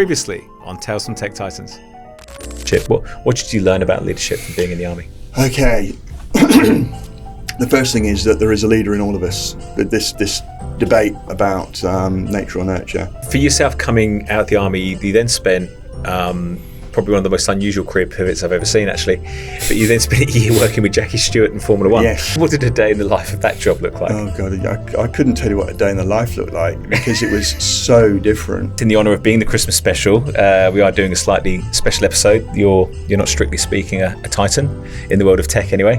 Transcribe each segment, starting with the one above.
Previously on Tales from Tech Titans. Chip, what did you learn about leadership from being in the army? Okay. The first thing is that there is a leader in all of us. This debate about nature or nurture. For yourself coming out of the army, you then spent probably one of the most unusual career pivots I've ever seen, actually. But you then spent a year working with Jackie Stewart in Formula One. Yes. What did a day in the life of that job look like? Oh God, I couldn't tell you what a day in the life looked like because it was so different. In the honour of being the Christmas special, we are doing a slightly special episode. You're not strictly speaking a Titan in the world of tech anyway,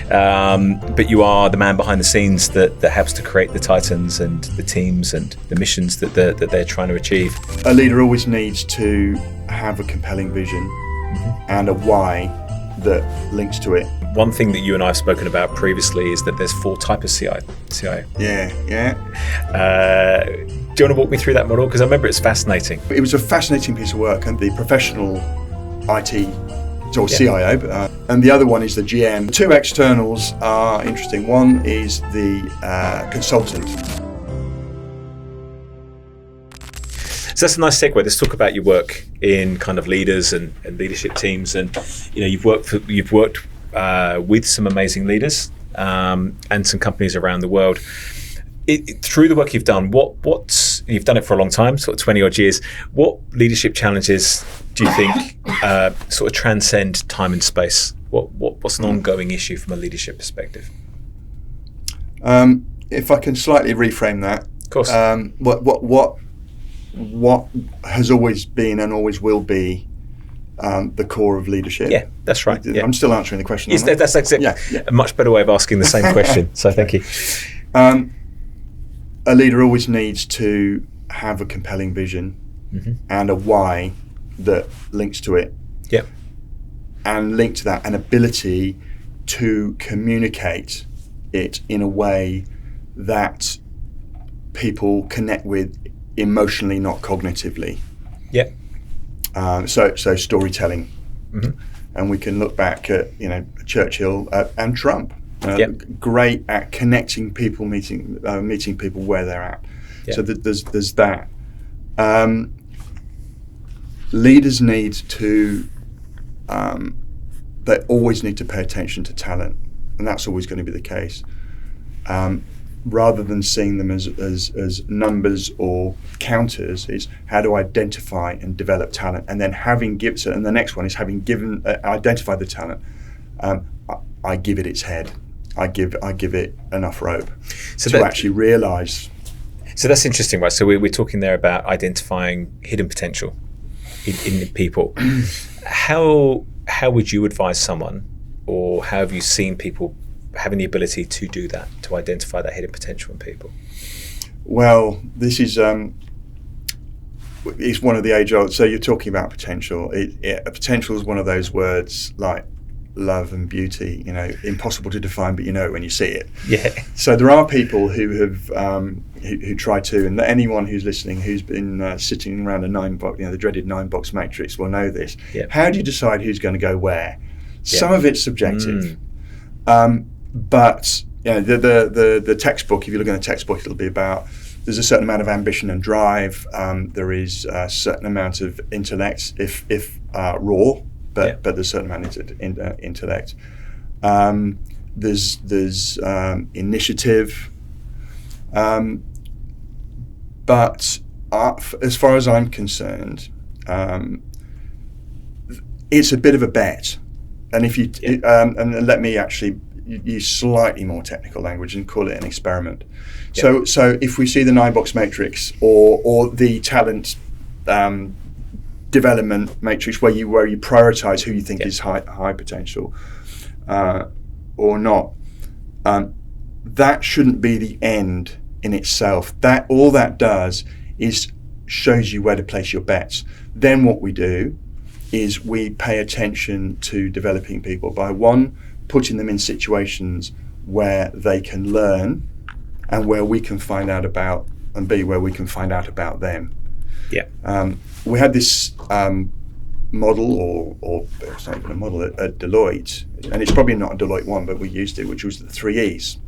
but you are the man behind the scenes that helps to create the Titans and the teams and the missions that they're trying to achieve. A leader always needs to have a compelling vision and a why that links to it. One thing that you and I have spoken about previously is that there's 4 types of CIO. Yeah. Do you want to walk me through that model? Because I remember it's fascinating. It was a fascinating piece of work, and the professional IT, or CIO, and the other one is the GM. 2 externals are interesting. One is the consultant. So that's a nice segue. Let's talk about your work in kind of leaders and leadership teams. And you've worked with some amazing leaders and some companies around the world. Through the work you've done, you've done it for a long time, sort of 20 odd years. What leadership challenges do you think sort of transcend time and space? What's an ongoing issue from a leadership perspective? If I can slightly reframe that, of course. What has always been and always will be the core of leadership? Yeah, that's right. Yeah. I'm still answering the question. Yes, that's exactly a much better way of asking the same question. So thank you. A leader always needs to have a compelling vision and a why that links to it. Yeah. And linked to that, an ability to communicate it in a way that people connect with emotionally, not cognitively. Yeah. So storytelling, and we can look back at Churchill and Trump. Great at connecting people, meeting people where they're at. Yep. So there's that. Leaders need to. They always need to pay attention to talent, and that's always going to be the case. Rather than seeing them as numbers or counters, is how to identify and develop talent, and then and the next one is having identified the talent, I give it its head. I give it enough rope to actually realise. So that's interesting, right? So we're talking there about identifying hidden potential in people. How would you advise someone, or how have you seen people having the ability to do that, to identify that hidden potential in people? Well, this is it's one of the age-old. So you're talking about potential. Potential is one of those words like love and beauty. Impossible to define, but you know it when you see it. Yeah. So there are people who have who try to, and anyone who's listening who's been sitting around a 9-box, the dreaded 9-box matrix, will know this. Yep. How do you decide who's going to go where? Some of it's subjective. But the textbook, if you look in the textbook, it'll be about there's a certain amount of ambition and drive. There is a certain amount of intellect, if raw, but there's a certain amount of intellect. There's initiative. But as far as I'm concerned, it's a bit of a bet. And if you and let me actually use slightly more technical language and call it an experiment. Yep. So if we see the 9-box matrix or the talent development matrix where you prioritize who you think is high potential or not, that shouldn't be the end in itself. That all that does is shows you where to place your bets. Then what we do is we pay attention to developing people by putting them in situations where they can learn and where we can find out about, and where we can find out about them. Yeah. We had this model, or it's not even a model, at Deloitte, and it's probably not a Deloitte one, but we used it, which was the 3 E's.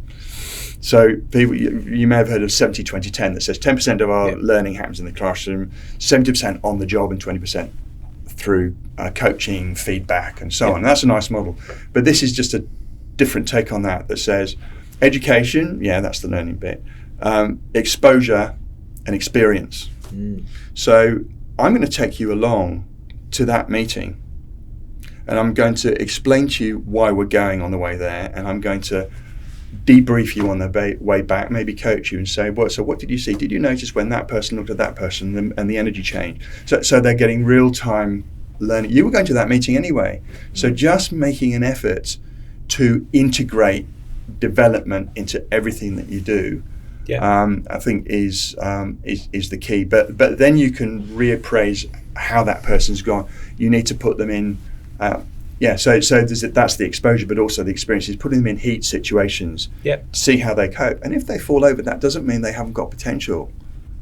So people, you may have heard of 70-20-10 that says 10% of our learning happens in the classroom, 70% on the job, and 20% through coaching, feedback, and so on. And that's a nice model. But this is just a different take on that says education, that's the learning bit, exposure and experience. So I'm going to take you along to that meeting, and I'm going to explain to you why we're going on the way there, and I'm going to debrief you on the way back, maybe coach you and say, so what did you see? Did you notice when that person looked at that person and the energy changed? So they're getting real-time learning. You were going to that meeting anyway. So just making an effort to integrate development into everything that you do, I think is the key. But then you can reappraise how that person's gone. You need to put them in. So that's the exposure, but also the experience is putting them in heat situations. See how they cope, and if they fall over, that doesn't mean they haven't got potential.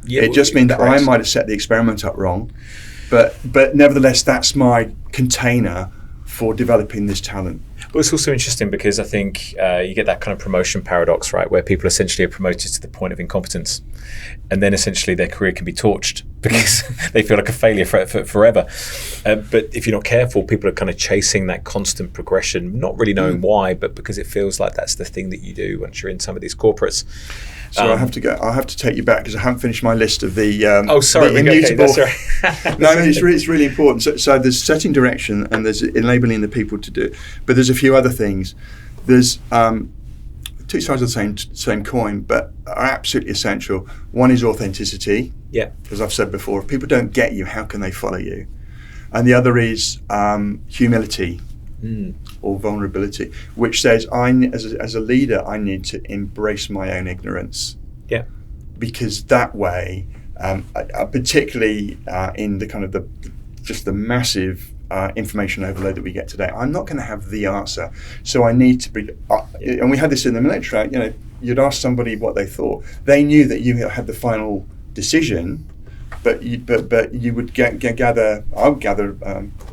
It just means that I might have set the experiment up wrong, but nevertheless, that's my container for developing this talent. Well, it's also interesting because I think you get that kind of promotion paradox, right, where people essentially are promoted to the point of incompetence, and then essentially their career can be torched because they feel like a failure for forever. But if you're not careful, people are kind of chasing that constant progression, not really knowing why, but because it feels like that's the thing that you do once you're in some of these corporates. So I have to take you back because I haven't finished my list of the sorry, immutable. Okay, that's right. No, it's really important. So there's setting direction and there's enabling the people to do it. But there's a few other things. There's two sides of the same coin, but are absolutely essential. One is authenticity. As I've said before, if people don't get you, how can they follow you? And the other is humility. Or vulnerability, which says as a leader, I need to embrace my own ignorance. Because that way, particularly in the kind of the massive information overload that we get today, I'm not going to have the answer. So I need to be, and we had this in the military. You'd ask somebody what they thought. They knew that you had the final decision. But you would gather. I would gather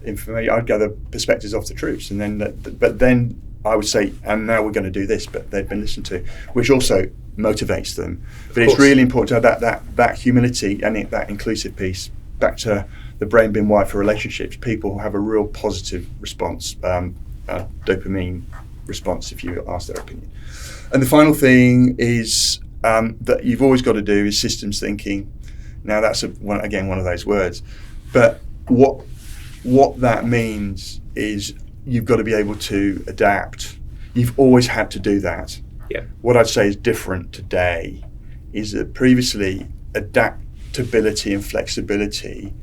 information. I'd gather perspectives off the troops, and then I would say, and now we're going to do this. But they've been listened to, which also motivates them. But it's really important to have that humility and that inclusive piece. Back to the brain being wired for relationships. People have a real positive response, dopamine response if you ask their opinion. And the final thing is that you've always got to do is systems thinking. Now that's one of those words, but what that means is you've got to be able to adapt. You've always had to do that. What I'd say is different today is that previously adaptability and flexibility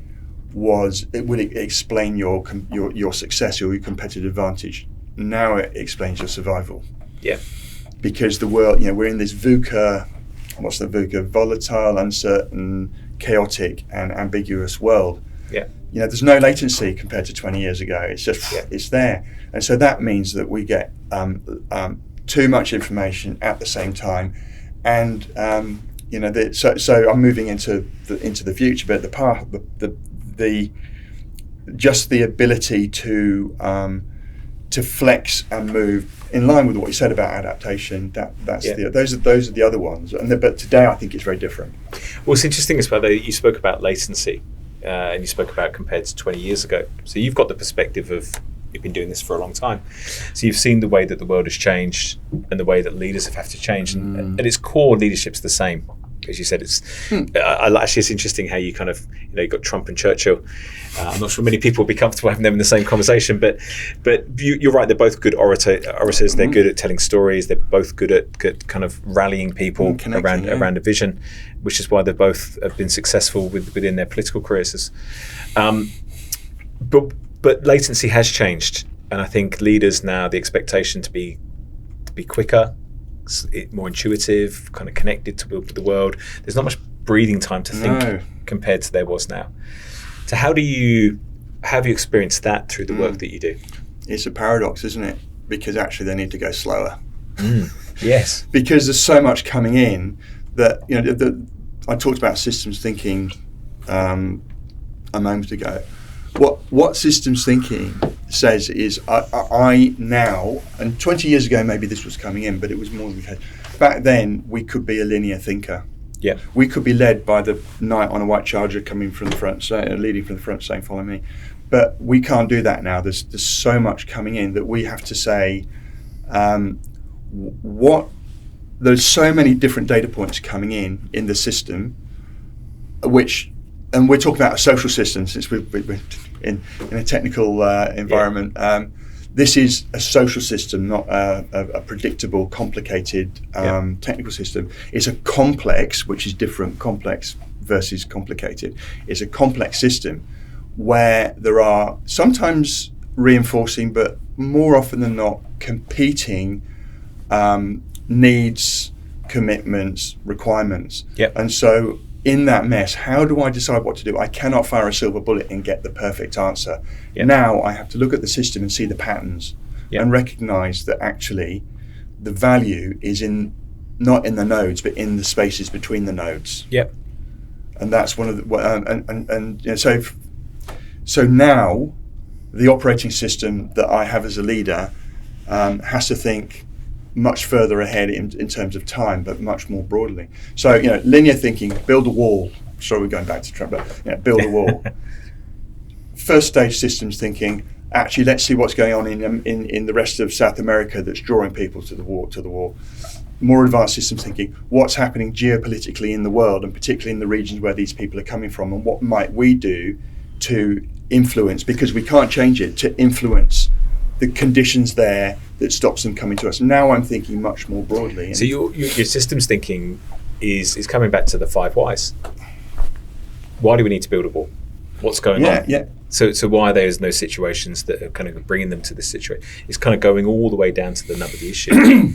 would explain your success or your competitive advantage. Now it explains your survival. Because the world, we're in this VUCA. What's the VUCA? Volatile, uncertain, chaotic, and ambiguous world. There's no latency compared to 20 years ago. It's just it's there, and so that means that we get too much information at the same time, and so I'm moving into the future, but the just the ability to flex and move in line with what you said about adaptation. Those are the other ones, but today I think it's very different. Well, it's interesting as well that you spoke about latency, and you spoke about compared to 20 years ago. So you've got the perspective of you've been doing this for a long time, so you've seen the way that the world has changed and the way that leaders have had to change, and at its core, leadership's the same. As you said, actually it's interesting how you kind of you got Trump and Churchill. I'm not sure many people would be comfortable having them in the same conversation, but you're right. They're both good orators. They're good at telling stories. They're both good at kind of rallying people around a vision, which is why they both have been successful within their political careers. But latency has changed, and I think leaders now the expectation to be quicker, more intuitive, kind of connected to the world. There's not much breathing time to think compared to there was now. So how have you experienced that through the work that you do? It's a paradox, isn't it? Because actually they need to go slower. Yes. Because there's so much coming in that I talked about systems thinking a moment ago. What systems thinking says is I now, and 20 years ago maybe this was coming in, but it was more the case, back then we could be a linear thinker. Yeah. We could be led by the knight on a white charger coming from the front, leading from the front, saying, "Follow me." But we can't do that now. There's so much coming in that we have to say, there's so many different data points coming in the system, and we're talking about a social system since we're in a technical environment. Yeah. This is a social system, not a predictable, complicated technical system. It's a complex, which is different, complex versus complicated. It's a complex system where there are sometimes reinforcing, but more often than not, competing needs, commitments, requirements. Yep. And so in that mess, how do I decide what to do? I cannot fire a silver bullet and get the perfect answer. Yep. Now I have to look at the system and see the patterns and recognize that actually the value is not in the nodes, but in the spaces between the nodes. Yep. And that's one of the, so now the operating system that I have as a leader has to think much further ahead in terms of time, but much more broadly. So, linear thinking, build a wall. Sorry, we're going back to Trump, but build a wall. First stage systems thinking, actually, let's see what's going on in the rest of South America that's drawing people to the war. More advanced systems thinking, what's happening geopolitically in the world, and particularly in the regions where these people are coming from, and what might we do to influence, because we can't change it, to influence the conditions there that stops them coming to us. Now I'm thinking much more broadly. So your systems thinking is coming back to the 5 whys. Why do we need to build a wall? What's going on? Yeah. So why there's no situations that are kind of bringing them to this situation? It's kind of going all the way down to the nub of the issue to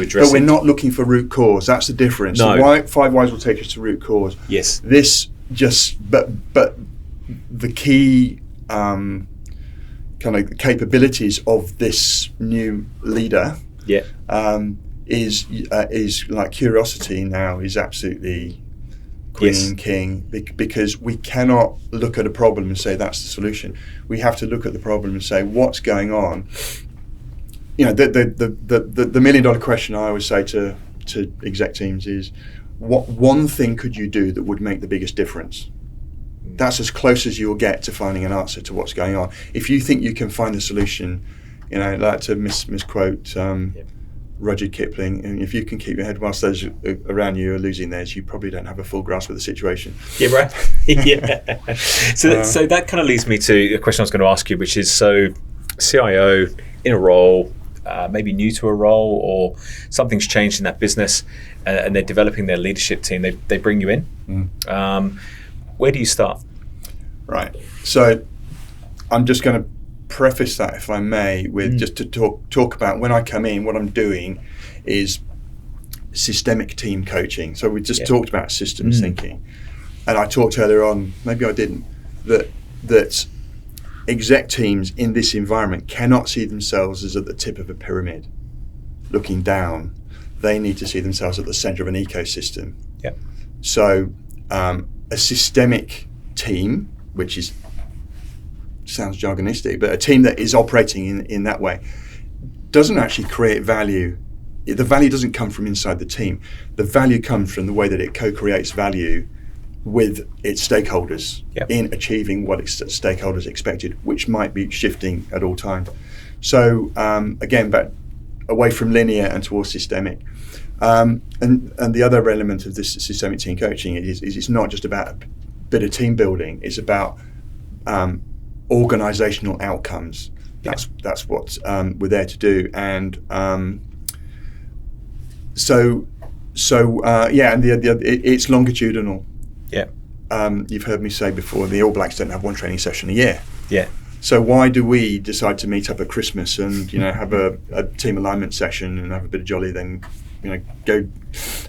address. But we're not looking for root cause. That's the difference. No. So why 5 whys will take us to root cause. Yes. This just but the key kind of capabilities of this new leader is like curiosity now is absolutely queen and king, because we cannot look at a problem and say that's the solution. We have to look at the problem and say what's going on. The $1 million question I always say to exec teams is, what one thing could you do that would make the biggest difference? That's as close as you'll get to finding an answer to what's going on. If you think you can find the solution, I'd like to misquote Rudyard Kipling, and if you can keep your head whilst those around you are losing theirs, you probably don't have a full grasp of the situation. Yeah, right. Yeah. So that kind of leads me to a question I was going to ask you, which is, so CIO in a role, maybe new to a role, or something's changed in that business, and they're developing their leadership team. They bring you in. Where do you start? Right. So I'm just going to preface that, if I may, with just to talk about when I come in, what I'm doing is systemic team coaching. So we just talked about systems thinking, and I talked earlier on, maybe I didn't, that exec teams in this environment cannot see themselves as at the tip of a pyramid looking down. They need to see themselves at the center of an ecosystem. Yeah. So a systemic team, which sounds jargonistic, but a team that is operating in that way doesn't actually create value. The value doesn't come from inside the team. The value comes from the way that it co-creates value with its stakeholders in achieving what its stakeholders expected, which might be shifting at all times. So again, back away from linear and towards systemic. And the other element of this systemic team coaching is it's not just about a bit of team building. It's about organizational outcomes. That's what we're there to do. And it's longitudinal. Yeah. You've heard me say before, the All Blacks don't have one training session a year. Yeah. So why do we decide to meet up at Christmas and have a team alignment session and have a bit of jolly, then go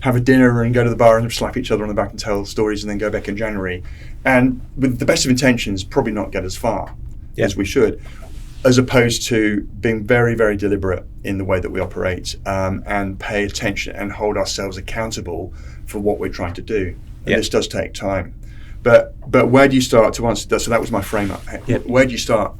have a dinner and go to the bar and slap each other on the back and tell stories, and then go back in January, and with the best of intentions probably not get as far as we should, as opposed to being very, very deliberate in the way that we operate, and pay attention and hold ourselves accountable for what we're trying to do. And this does take time. But where do you start to answer that? So that was my frame up. Where do you start?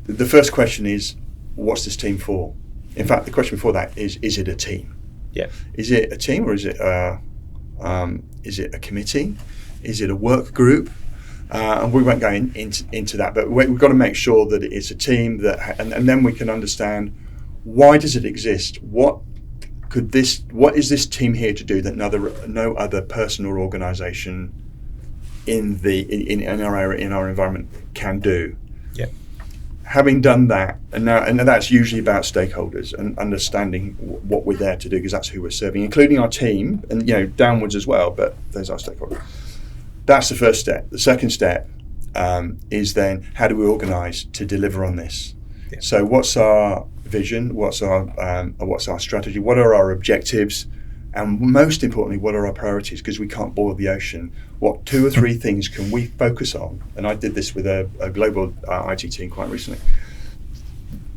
The first question is, what's this team for? In fact, the question before that is it a team? Yeah. Is it a team, or is it a committee? Is it a work group? And we won't go into that, but we've got to make sure that it's a team and then we can understand, why does it exist? What is this team here to do that no other person or organisation in our environment can do? Yeah. Having done that, and that's usually about stakeholders and understanding what we're there to do, because that's who we're serving, including our team, and downwards as well. But there's our stakeholders. That's the first step. The second step is then, how do we organise to deliver on this? Yeah. So what's our vision? What's our strategy? What are our objectives? And most importantly, what are our priorities? Because we can't boil the ocean. What 2 or 3 things can we focus on? And I did this with a global IT team quite recently.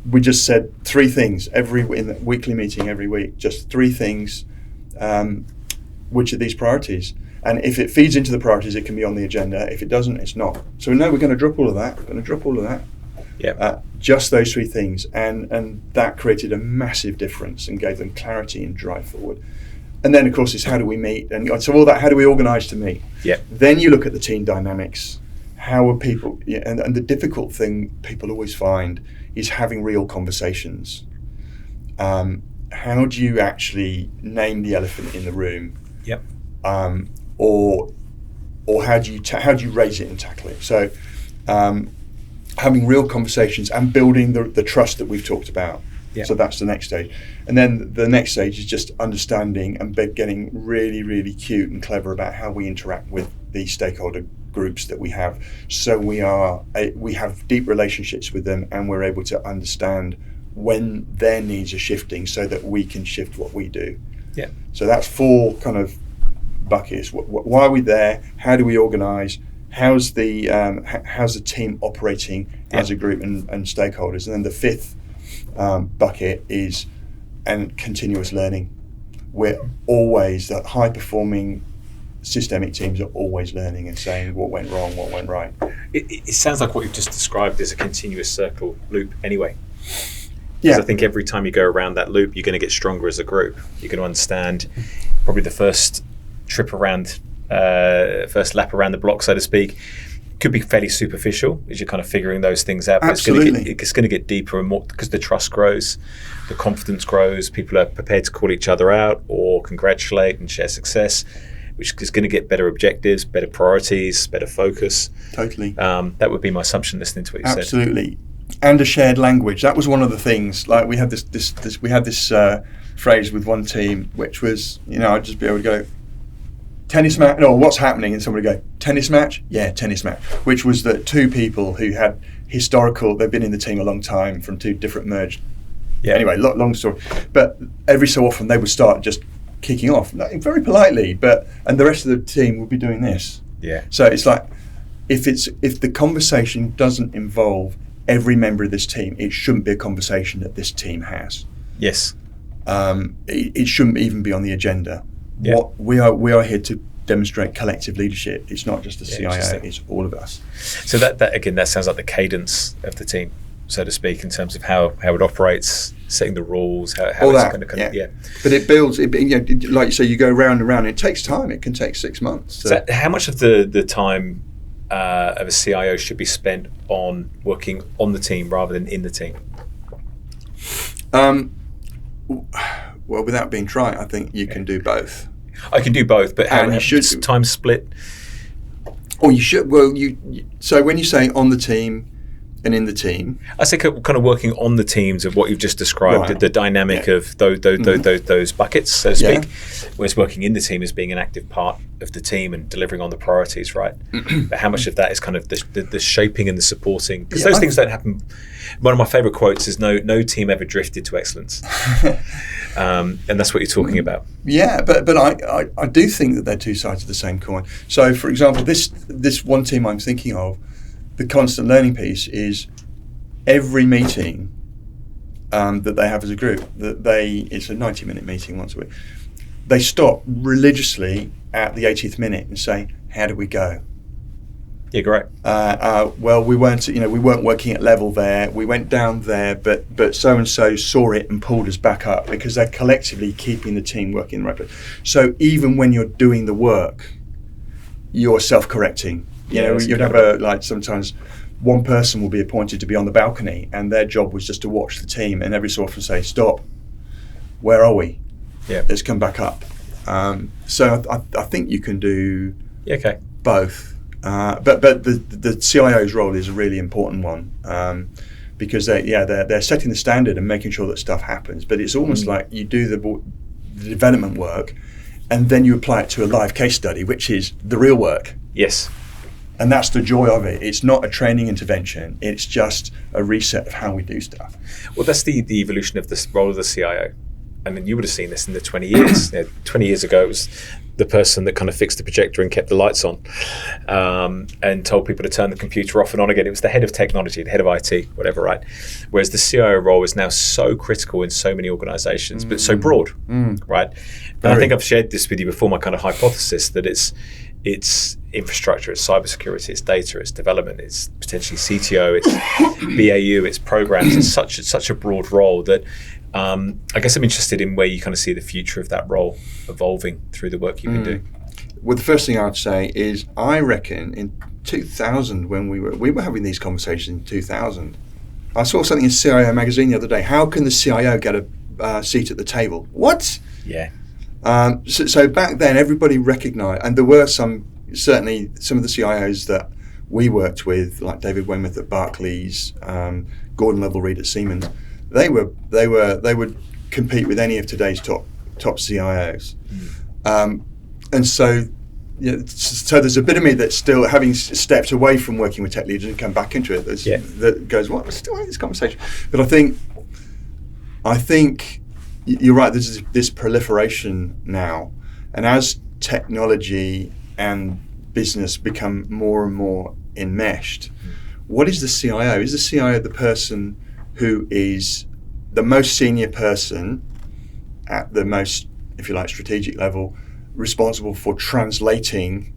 We just said 3 things in the weekly meeting every week, just 3 things. Which are these priorities? And if it feeds into the priorities, it can be on the agenda. If it doesn't, it's not. So no, we're going to drop all of that. We're going to drop all of that. Yeah. Just those 3 things. And that created a massive difference and gave them clarity and drive forward. And then, of course, it's how do we meet? And so all that, how do we organise to meet? Yeah. Then you look at the team dynamics. How are people, and the difficult thing people always find is having real conversations. How do you actually name the elephant in the room? Yep. Or how do you raise it and tackle it? So having real conversations and building the trust that we've talked about. Yeah. So that's the next stage. And then the next stage is just understanding and getting really, really cute and clever about how we interact with the stakeholder groups that we have. So we have deep relationships with them, and we're able to understand when their needs are shifting so that we can shift what we do. Yeah. So that's 4 kind of buckets. Why are we there? How do we organise? How's the team operating as a group and stakeholders? And then the 5th bucket is continuous learning. We're always, that high performing systemic teams are always learning and saying what went wrong, what went right. It sounds like what you've just described is a continuous circle loop anyway. Yeah. I think every time you go around that loop, you're going to get stronger as a group. You're going to understand probably the first trip around, first lap around the block, so to speak, could be fairly superficial as you're kind of figuring those things out. But Absolutely. It's going to get deeper and more because the trust grows, the confidence grows, people are prepared to call each other out or congratulate and share success, which is going to get better objectives, better priorities, better focus. Totally. That would be my assumption listening to what you said. Absolutely. And a shared language. That was one of the things. Like we had this phrase with one team, which was, I'd just be able to go, tennis match, or what's happening, and somebody go, tennis match? Yeah, tennis match. Which was that 2 people who had they've been in the team a long time from 2 different merged. Yeah. Anyway, long story. But every so often they would start just kicking off, very politely, and the rest of the team would be doing this. Yeah. So it's like, if the conversation doesn't involve every member of this team, it shouldn't be a conversation that this team has. Yes. It shouldn't even be on the agenda. Yeah. What we are here to demonstrate collective leadership. It's not just the CIO, it's all of us. So that again, that sounds like the cadence of the team, so to speak, in terms of how it operates, setting the rules, how it's going to yeah. But it builds. Like you say, you go round and round. It takes time. It can take 6 months. So how much of the time of a CIO should be spent on working on the team rather than in the team? Well, without being trite, I think you can do both. I can do both, but how should time split? Or you should. Well, so when you say on the team and in the team, I think kind of working on the teams of what you've just described, right. the dynamic of those buckets, so to speak. Whereas working in the team is being an active part of the team and delivering on the priorities, right? But how much of that is kind of the shaping and the supporting? Because those things don't happen. One of my favourite quotes is no team ever drifted to excellence. And that's what you're talking about. Yeah, but I do think that they're 2 sides of the same coin. So, for example, this one team I'm thinking of, the constant learning piece is every meeting that they have as a group, it's a 90-minute meeting once a week, they stop religiously at the 80th minute and say, how do we go? Yeah, great. Well, we weren't working at level there. We went down there, but so and so saw it and pulled us back up because they're collectively keeping the team working in the right place. So even when you're doing the work, you're self-correcting. You'd have sometimes one person will be appointed to be on the balcony, and their job was just to watch the team, and every so often say, "Stop, where are we? Yeah, let's come back up." So I think you can do both. But the CIO's role is a really important one because they're setting the standard and making sure that stuff happens. But it's almost like you do the development work, and then you apply it to a live case study, which is the real work. Yes. And that's the joy of it. It's not a training intervention. It's just a reset of how we do stuff. Well, that's the evolution of the role of the CIO. I mean, you would have seen this in the 20 years. 20 years ago, it was the person that kind of fixed the projector and kept the lights on and told people to turn the computer off and on again. It was the head of technology, the head of IT, whatever, right? Whereas the CIO role is now so critical in so many organizations, but so broad, right? And I think I've shared this with you before, my kind of hypothesis that it's infrastructure, it's cybersecurity, it's data, it's development, it's potentially CTO, it's BAU, it's programs. It's such a broad role that I guess I'm interested in where you kind of see the future of that role evolving through the work you've been doing. Well, the first thing I would say is I reckon in 2000, when we were having these conversations in 2000, I saw something in CIO magazine the other day. How can the CIO get a seat at the table? What? Yeah. So back then, everybody recognised, and there were certainly some of the CIOs that we worked with, like David Weymouth at Barclays, Gordon Level-Reed at Siemens. They would compete with any of today's top CIOs, and so there's a bit of me that's still, having stepped away from working with tech leaders and come back into it, that goes, "What? We're still having this conversation." But I think you're right. There's this proliferation now, and as technology and business become more and more enmeshed, what is the CIO? Is the CIO the person who is the most senior person at the most, if you like, strategic level, responsible for translating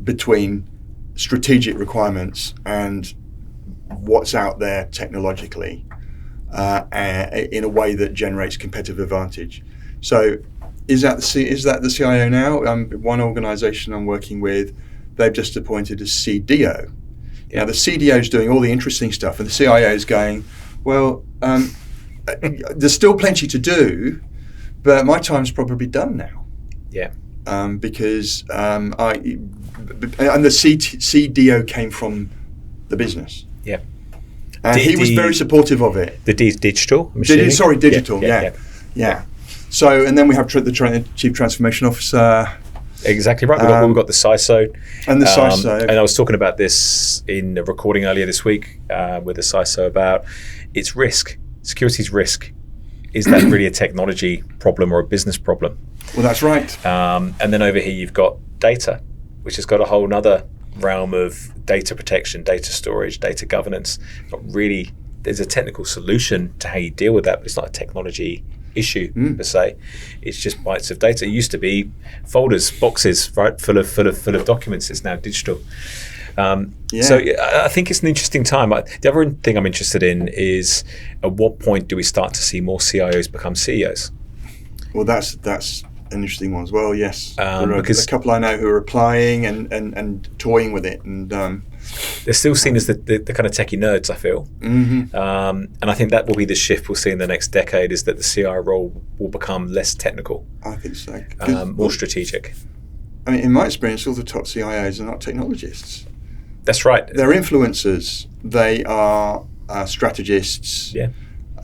between strategic requirements and what's out there technologically in a way that generates competitive advantage? So is that the CIO now? One organisation I'm working with, they've just appointed a CDO. Now, the CDO is doing all the interesting stuff, and the CIO is going, well, there's still plenty to do, but my time's probably done now. Yeah. Because and the CDO came from the business. Yeah. And he was very supportive of it. The digital? Digital, yeah. So, and then we have the Chief Transformation Officer. Exactly right. We've got the CISO. And the CISO. And I was talking about this in a recording earlier this week with the CISO about its risk. Security's risk. Is that really a technology problem or a business problem? Well, that's right. And then over here you've got data, which has got a whole other realm of data protection, data storage, data governance. Not really, there's a technical solution to how you deal with that, but it's not a technology issue per se. It's just bytes of data. It used to be folders, boxes, right, full of documents. It's now digital. So I think it's an interesting time. The other thing I'm interested in is at what point do we start to see more CIOs become CEOs? Well, that's an interesting one as well. Yes, there are a couple I know who are applying and toying with it, and they're still seen as the kind of techie nerds, I feel. And I think that will be the shift we'll see in the next decade, is that the CIO role will become less technical. I think so. More strategic. I mean, in my experience, all the top CIOs are not technologists. That's right. They're influencers. They are strategists. Yeah.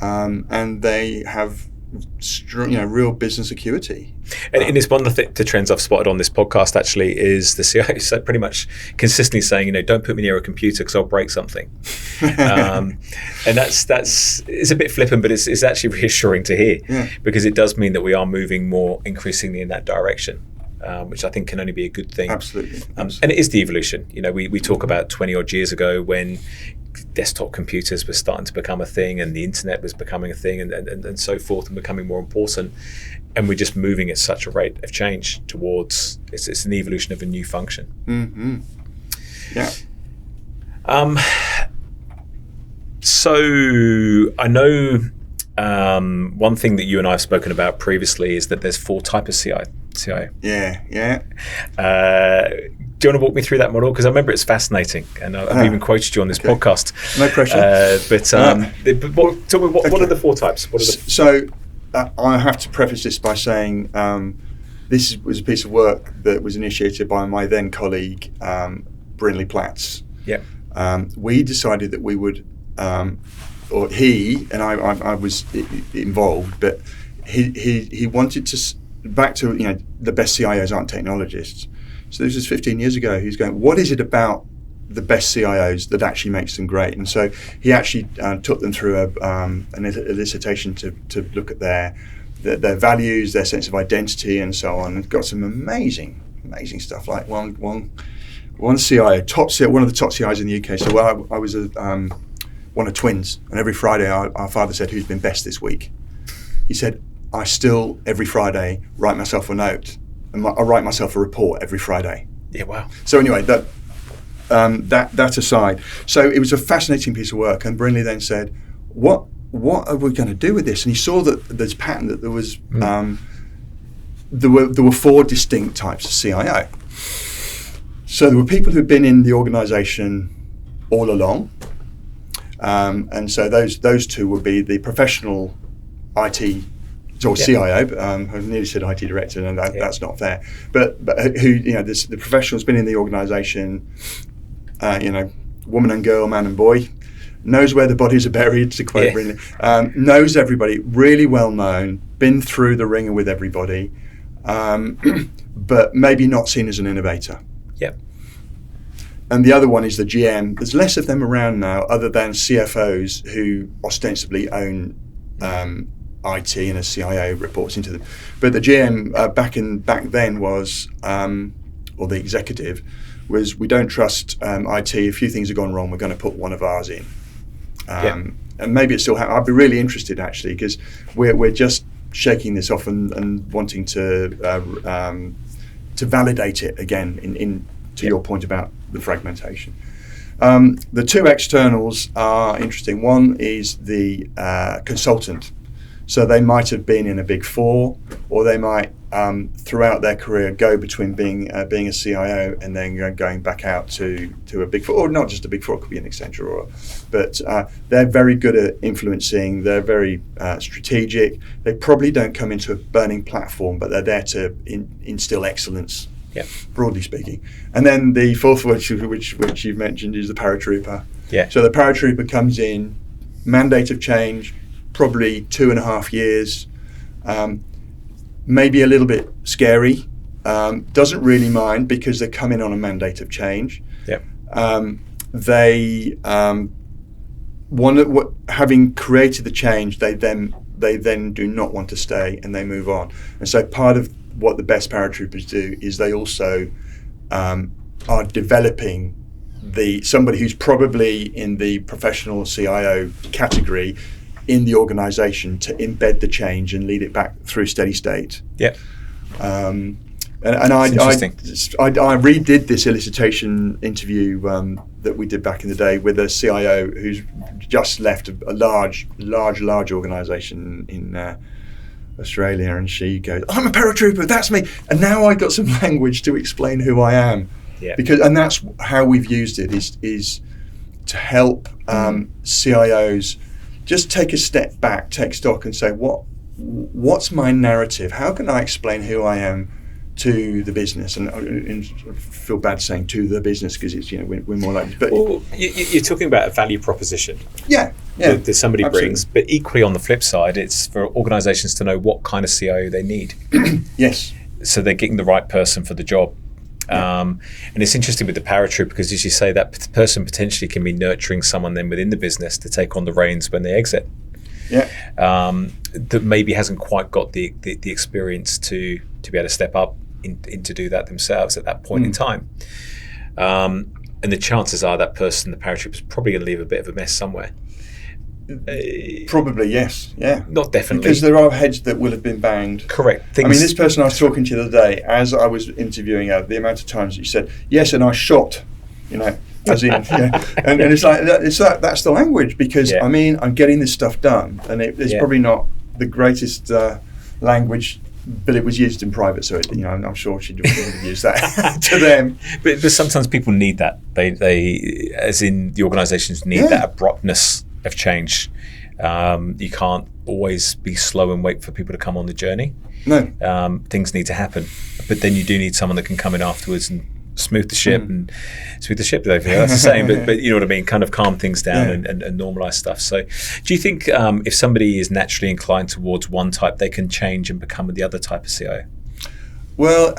And they have real business acuity. And it's one of the trends I've spotted on this podcast actually is the CIO pretty much consistently saying, don't put me near a computer because I'll break something. And that's it's a bit flippant, but it's actually reassuring to hear because it does mean that we are moving more increasingly in that direction. Which I think can only be a good thing. Absolutely. And it is the evolution. We talk about 20 odd years ago when desktop computers were starting to become a thing and the internet was becoming a thing and so forth and becoming more important. And we're just moving at such a rate of change towards, it's an evolution of a new function. Yeah. So I know one thing that you and I have spoken about previously is that there's 4 types of CIO. Yeah. Do you want to walk me through that model? Because I remember it's fascinating, and I've even quoted you on this podcast. No pressure. What are the 4 types? So I have to preface this by saying this was a piece of work that was initiated by my then colleague, Brindley Platts. Yeah. We decided that we would, or he and I was involved, but he wanted to back to the best CIOs aren't technologists. So this was 15 years ago. He was going, what is it about the best CIOs that actually makes them great? And so he actually took them through an elicitation to look at their values, their sense of identity, and so on. And got some amazing stuff. Like one CIO, one of the top CIOs in the UK. So I was one of twins, and every Friday our father said, "Who's been best this week?" He said, "I still every Friday write myself a note, and I write myself a report every Friday." Yeah, wow. So anyway, that aside, so it was a fascinating piece of work. And Brindley then said, "What are we going to do with this?" And he saw that there's pattern that there was there were 4 distinct types of CIO. So there were people who'd been in the organisation all along, and so those 2 would be the professional IT or CIO. I nearly said IT director, and that's not fair. But who the professional's been in the organisation, woman and girl, man and boy, knows where the bodies are buried, to quote Brindley, knows everybody, really well known, been through the ringer with everybody, but maybe not seen as an innovator. Yep. And the other one is the GM. There's less of them around now, other than CFOs who ostensibly own IT, and a CIO reports into them. But the GM back then was, or the executive was, we don't trust IT. A few things have gone wrong. We're going to put one of ours in. And maybe it's still. I'd be really interested actually, because we're just shaking this off and wanting to validate it again. To your point about the fragmentation. The 2 externals are interesting. One is the consultant. So they might have been in a Big 4, or they might, throughout their career, go between being a CIO and then going back out to a Big 4, or not just a Big 4, it could be an Accenture, but they're very good at influencing. They're very strategic. They probably don't come into a burning platform, but they're there to instill excellence. Yeah. Broadly speaking. And then the 4th one, which you've mentioned, is the Paratrooper. Yeah. So the Paratrooper comes in, mandate of change, probably 2.5 years, maybe a little bit scary, doesn't really mind because they come in on a mandate of change. Yep. They having created the change, they then do not want to stay, and they move on. And so part of what the best paratroopers do is they also are developing somebody who's probably in the professional CIO category in the organisation to embed the change and lead it back through steady state. Yeah. And I redid this elicitation interview that we did back in the day with a CIO who's just left a large organisation in Australia, and she goes, "I'm a paratrooper, that's me." And now I got some language to explain who I am. Yeah. And that's how we've used it is to help CIOs just take a step back, take stock, and say, what's my narrative? How can I explain who I am to the business? And I feel bad saying to the business, because it's we're more like. But you're talking about a value proposition. Yeah. That somebody absolutely brings, but equally on the flip side, it's for organisations to know what kind of CIO they need. Yes. So they're getting the right person for the job. And it's interesting with the paratrooper, because as you say, that person potentially can be nurturing someone then within the business to take on the reins when they exit. Yeah. That maybe hasn't quite got the experience to be able to step up in to do that themselves at that point in time. And the chances are that person, the paratrooper, is probably going to leave a bit of a mess somewhere. Probably, yes. Yeah. Not definitely. Because there are heads that will have been banged. Correct. This person I was talking to the other day, as I was interviewing her, the amount of times that she said, "Yes, and I shot, as in, and it's like that's the language, because Yeah. I mean, I'm getting this stuff done, and it's probably not the greatest language, but it was used in private, so I'm sure she would have used that to them. But sometimes people need that. They as in the organisations need that abruptness of change. You can't always be slow and wait for people to come on the journey. No. Things need to happen, but then you do need someone that can come in afterwards and smooth the ship and smooth the ship. That's the same, but you know what I mean. Kind of calm things down and normalise stuff. So, do you think if somebody is naturally inclined towards one type, they can change and become the other type of CIO? Well,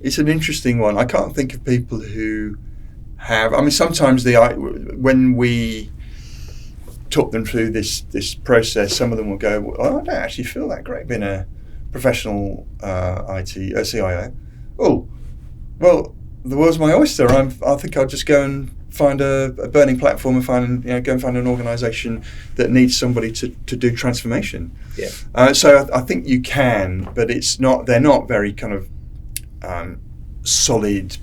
it's an interesting one. I can't think of people who have. I mean, sometimes when we talk them through this process, some of them will go, "Well, I don't actually feel that great being a professional CIO." Oh, well, the world's my oyster. I think I'll just go and find a burning platform and go and find an organisation that needs somebody to do transformation. Yeah. So I think you can, but it's not. They're not very kind of solid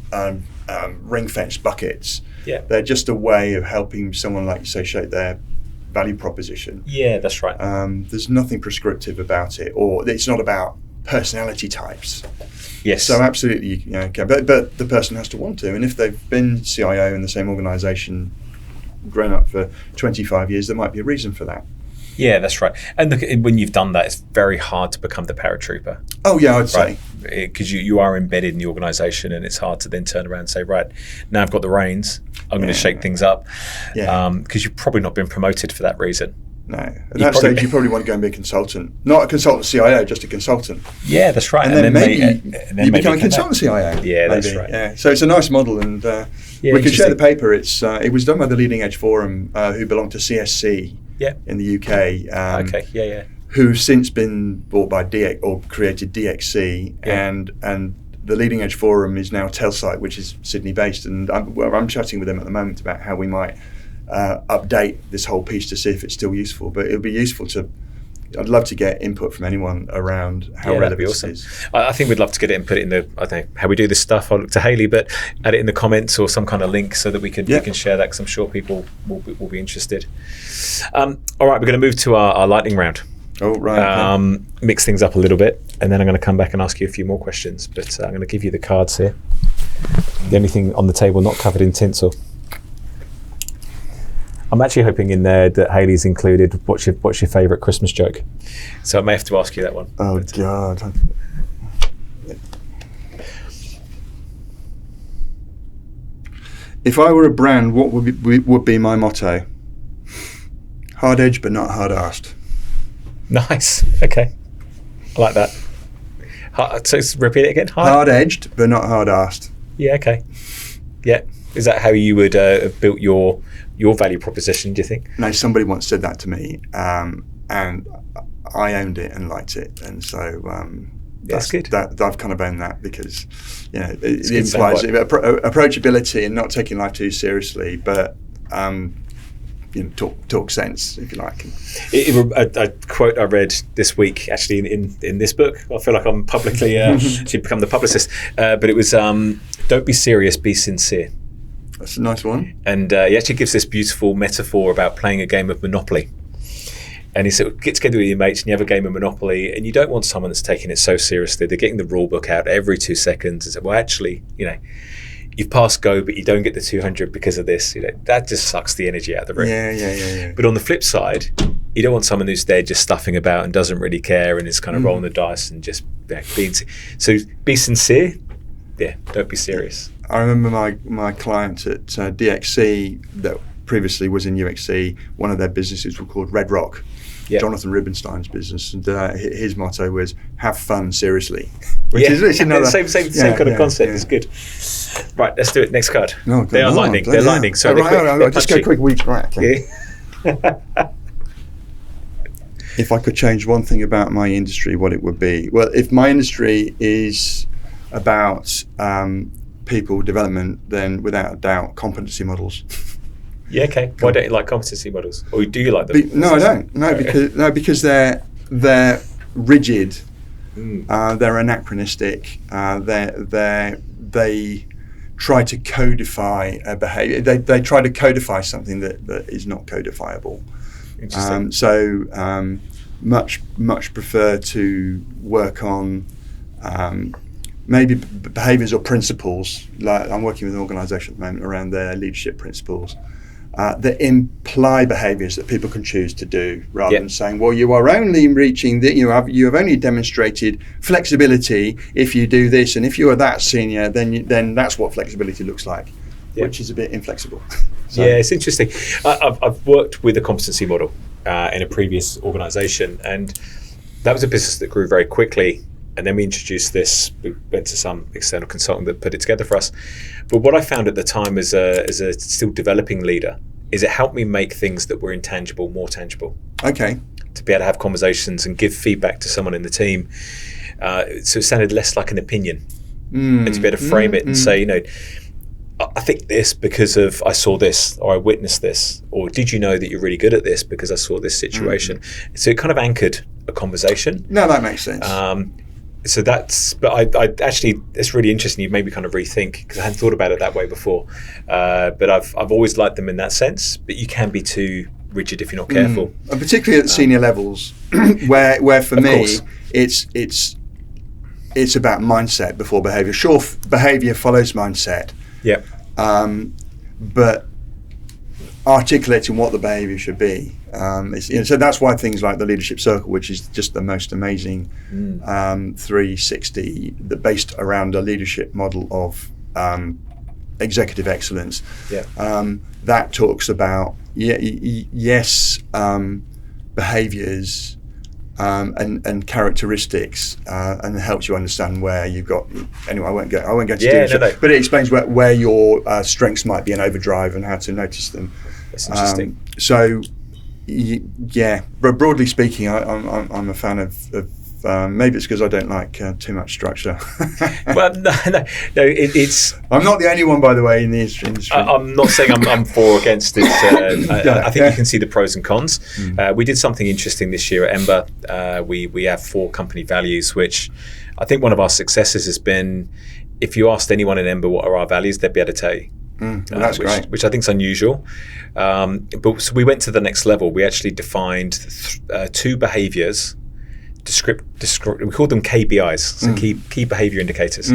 ring-fenced buckets. Yeah. They're just a way of helping someone, like you say, shape their value proposition. Yeah, that's right. There's nothing prescriptive about it, or it's not about personality types. Yes. So absolutely, you can. But the person has to want to, and if they've been CIO in the same organisation, grown up for 25 years, there might be a reason for that. Yeah, that's right. And look, when you've done that, it's very hard to become the paratrooper. Oh yeah, I'd say. Because you are embedded in the organisation, and it's hard to then turn around and say, right, now I've got the reins, I'm going to shake things up. Yeah. Because you've probably not been promoted for that reason. No. At that stage, you probably want to go and be a consultant. Not a consultant CIO, just a consultant. Yeah, that's right. And then maybe you become a consultant CIO. Yeah, that's right. Yeah. So it's a nice model, and we could share the paper. It was done by the Leading Edge Forum, who belong to CSC in the UK. Okay, Who've since been bought by created DXC, and the Leading Edge Forum is now Telsite, which is Sydney-based, and I'm chatting with them at the moment about how we might update this whole piece to see if it's still useful. But it would be useful I'd love to get input from anyone around how relevant it is. I think we'd love to get it and put it in how we do this stuff. I'll look to Hayley, but add it in the comments or some kind of link so that we can share that, because I'm sure people will be interested. All right, we're going to move to our lightning round. Oh, right. Okay. Mix things up a little bit, and then I'm going to come back and ask you a few more questions. But I'm going to give you the cards here. The only thing on the table not covered in tinsel. I'm actually hoping in there that Hayley's included what's your favourite Christmas joke. So I may have to ask you that one. Oh, God. If I were a brand, what would be my motto? Hard edged but not hard arsed. Nice. Okay. I like that. So repeat it again. Hard edged but not hard arsed. Yeah. Okay. Yeah. Is that how you would have built your value proposition, do you think? No, somebody once said that to me, and I owned it and liked it, and so that's good. I've kind of owned that, because it implies approachability and not taking life too seriously, but talk sense, if you like. A quote I read this week, actually in this book. I feel like I'm publicly should become the publicist, but it was don't be serious, be sincere. That's a nice one. And he actually gives this beautiful metaphor about playing a game of Monopoly. And he said, get together with your mates and you have a game of Monopoly, and you don't want someone that's taking it so seriously. They're getting the rule book out every 2 seconds and say, well, actually, you've passed go, but you don't get the 200 because of this. That just sucks the energy out of the room. Yeah. But on the flip side, you don't want someone who's there just stuffing about and doesn't really care and is kind of rolling the dice and just being. So be sincere. Yeah, don't be serious. I remember my client at DXC that previously was in UXC. One of their businesses were called Red Rock. Yep. Jonathan Rubinstein's business, and his motto was "Have fun seriously," which is another same kind of concept. It's good. Right, let's do it. Next card. No, they are lightning. They're lightning. So I'll just go quick week. Right. Okay. Yeah. If I could change one thing about my industry, what it would be? Well, if my industry is about people development, then without a doubt, competency models. Yeah, okay. Why don't you like competency models, or do you like them? No, I don't. Because they're rigid. They're anachronistic. They try to codify a behavior. They try to codify something that is not codifiable. Interesting. Much prefer to work on maybe behaviors or principles. Like I'm working with an organisation at the moment around their leadership principles that imply behaviors that people can choose to do, rather than saying, well, you are only reaching that you have only demonstrated flexibility if you do this, and if you are that senior, then that's what flexibility looks like, which is a bit inflexible. So. Yeah, it's interesting. I've worked with a competency model in a previous organisation, and that was a business that grew very quickly. And then we introduced this. We went to some external consultant that put it together for us. But what I found at the time as a still developing leader is it helped me make things that were intangible more tangible. Okay. To be able to have conversations and give feedback to someone in the team. So it sounded less like an opinion. And to be able to frame it and say, I think this because of I saw this, or I witnessed this, or did you know that you're really good at this because I saw this situation? So it kind of anchored a conversation. No, that makes sense. So but I actually, it's really interesting. You made me kind of rethink, because I hadn't thought about it that way before. But I've always liked them in that sense. But you can be too rigid if you're not careful, and particularly at the senior levels, where for me it's about mindset before behaviour. Sure, behaviour follows mindset. Yeah. But articulating what the behaviour should be. So that's why things like the leadership circle, which is just the most amazing 360 that based around a leadership model of executive excellence. That talks about behaviours and characteristics, and helps you understand where you've got. Anyway, I won't go into detail, but it explains where your strengths might be in overdrive and how to notice them. That's interesting. But broadly speaking, I'm a fan of maybe it's because I don't like too much structure. Well, no, it's. I'm not the only one, by the way, in the industry. I'm not saying I'm for or against it. I think you can see the pros and cons. We did something interesting this year at Ember. We have 4 company values, which I think one of our successes has been, if you asked anyone in Ember what are our values, they'd be able to tell you. That's great. Which I think is unusual. But so we went to the next level. We actually defined 2 behaviours. We called them KBIs, so key behaviour indicators,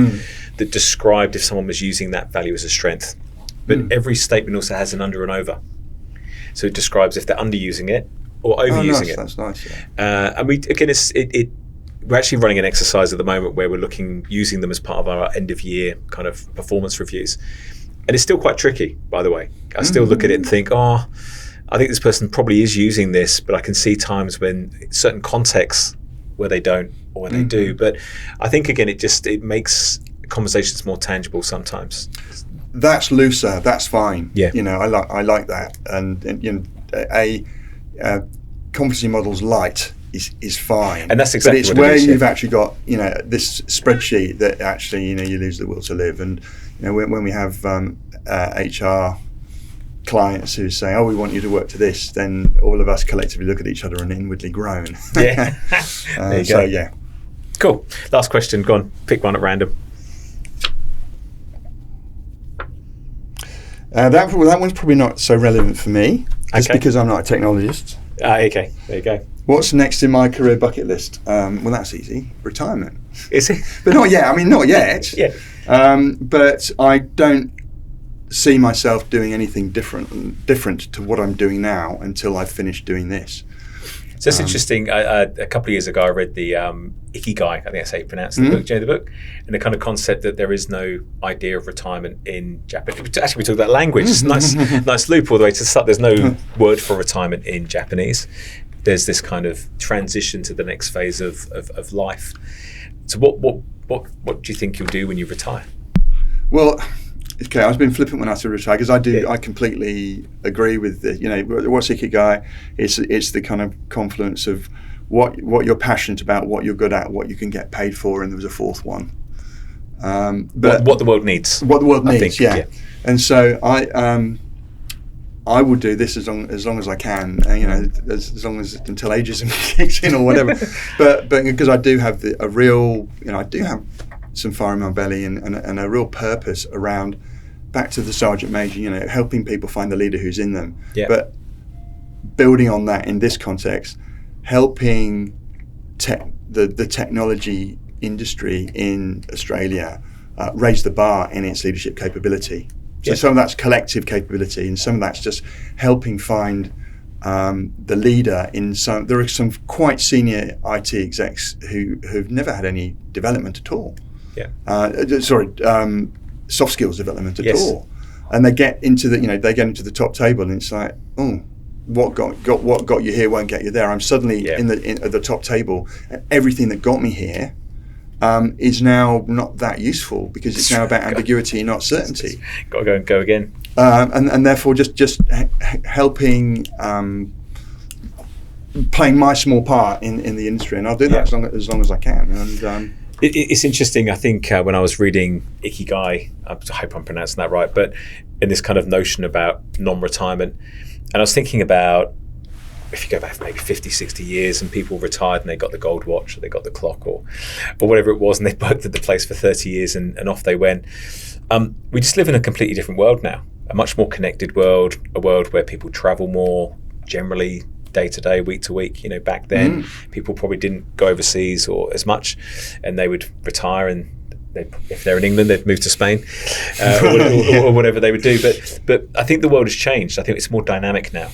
that described if someone was using that value as a strength. But every statement also has an under and over. So it describes if they're underusing it or overusing it. That's nice. Yeah. And we're actually running an exercise at the moment where we're using them as part of our end of year kind of performance reviews. And it's still quite tricky, by the way. I still look at it and think, I think this person probably is using this, but I can see times when certain contexts where they don't or when they do. But I think, again, it makes conversations more tangible sometimes. That's looser. That's fine. Yeah. I like that. And a competency model's light is fine. And that's exactly what it is. But it's where you've actually got this spreadsheet that actually you lose the will to live. And when we have HR clients who say, we want you to work to this, then all of us collectively look at each other and inwardly groan. Yeah. There you go. So, yeah. Cool. Last question. Go on. Pick one at random. That one's probably not so relevant for me, just because I'm not a technologist. Okay. There you go. What's next in my career bucket list? Well, that's easy. Retirement. Is it? But not yet. Not yet. Yeah. But I don't see myself doing anything different to what I'm doing now until I've finished doing this. So it's interesting. A couple of years ago, I read the Ikigai, I think that's how you pronounce the book, the book, and the kind of concept that there is no idea of retirement in Japanese. Actually, we talk about language. It's nice loop all the way to the start. There's no word for retirement in Japanese. There's this kind of transition to the next phase of life. So what do you think you'll do when you retire? Well, okay, I was being flippant when I said retire, because I completely agree with what's Ikigai. It's the kind of confluence of what you're passionate about, what you're good at, what you can get paid for, and there was a fourth one. But what the world needs. What the world needs, yeah. And so I will do this as long as I can, as long as until ageism kicks in or whatever. but because I do have I do have some fire in my belly and a real purpose around back to the sergeant major, helping people find the leader who's in them. Yeah. But building on that in this context, helping the technology industry in Australia raise the bar in its leadership capability. So some of that's collective capability, and some of that's just helping find the leader in some. There are some quite senior IT execs who've never had any development at all. Yeah. Soft skills development at all, and they get into the top table, and it's like, oh, what got you here won't get you there. I'm suddenly at the top table, and everything that got me here is now not that useful, because it's now about ambiguity, not certainty. Got to go again. And therefore just helping, playing my small part in the industry, and I'll do that as long as I can. And it's interesting. I think when I was reading Ikigai, I hope I'm pronouncing that right, but in this kind of notion about non-retirement, and I was thinking about, if you go back maybe 50, 60 years and people retired and they got the gold watch or they got the clock or whatever it was, and they worked at the place for 30 years and off they went. We just live in a completely different world now, a much more connected world, a world where people travel more, generally day to day, week to week. Back then, people probably didn't go overseas or as much, and they would retire, and if they're in England, they'd move to Spain or whatever they would do. But I think the world has changed. I think it's more dynamic now.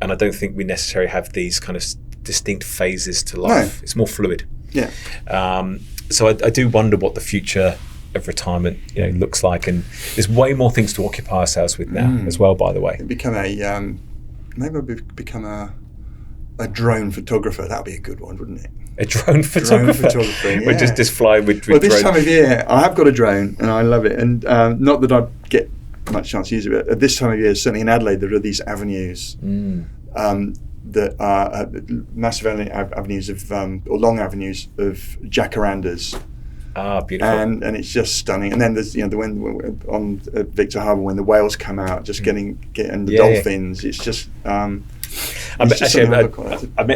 And I don't think we necessarily have these kind of distinct phases to life. No. It's more fluid. Yeah. So I do wonder what the future of retirement, looks like, and there's way more things to occupy ourselves with now as well. By the way, become maybe I'll become a drone photographer. That'd be a good one, wouldn't it? A drone photographer. Yeah. We're just fly with well, this drone. time of year, I have got a drone and I love it. And not that I get much chance to use it, but at this time of year, certainly in Adelaide, there are these avenues that are massive avenues of, or long avenues of jacarandas. Ah, beautiful. And it's just stunning. And then there's when on Victor Harbour, when the whales come out, just getting the dolphins. Yeah. It's just. I met a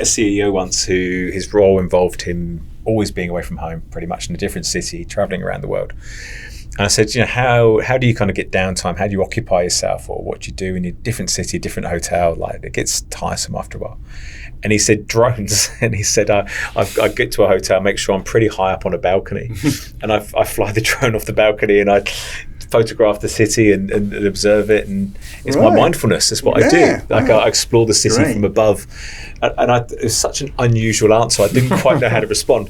CEO once who his role involved him always being away from home, pretty much in a different city, traveling around the world. And I said, how do you kind of get downtime? How do you occupy yourself, or what do you do in a different city, different hotel? Like, it gets tiresome after a while. And he said drones. And he said, I get to a hotel, make sure I'm pretty high up on a balcony, and I fly the drone off the balcony, and I photograph the city and observe it, and it's my mindfulness. It's what I do. Like, I explore the city from above, and it was such an unusual answer. I didn't quite know how to respond.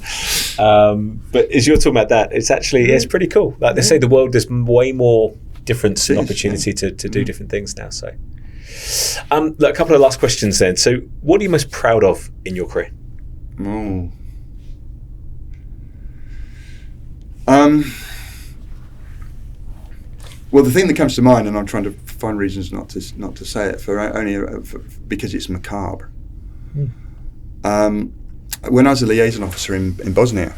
But as you're talking about that, it's actually it's pretty cool. Like they say, the world, there's way more difference and opportunity to do different things now. So, look, a couple of last questions then. So, what are you most proud of in your career? Well, the thing that comes to mind, and I'm trying to find reasons not to say it, because it's macabre. When I was a liaison officer in Bosnia,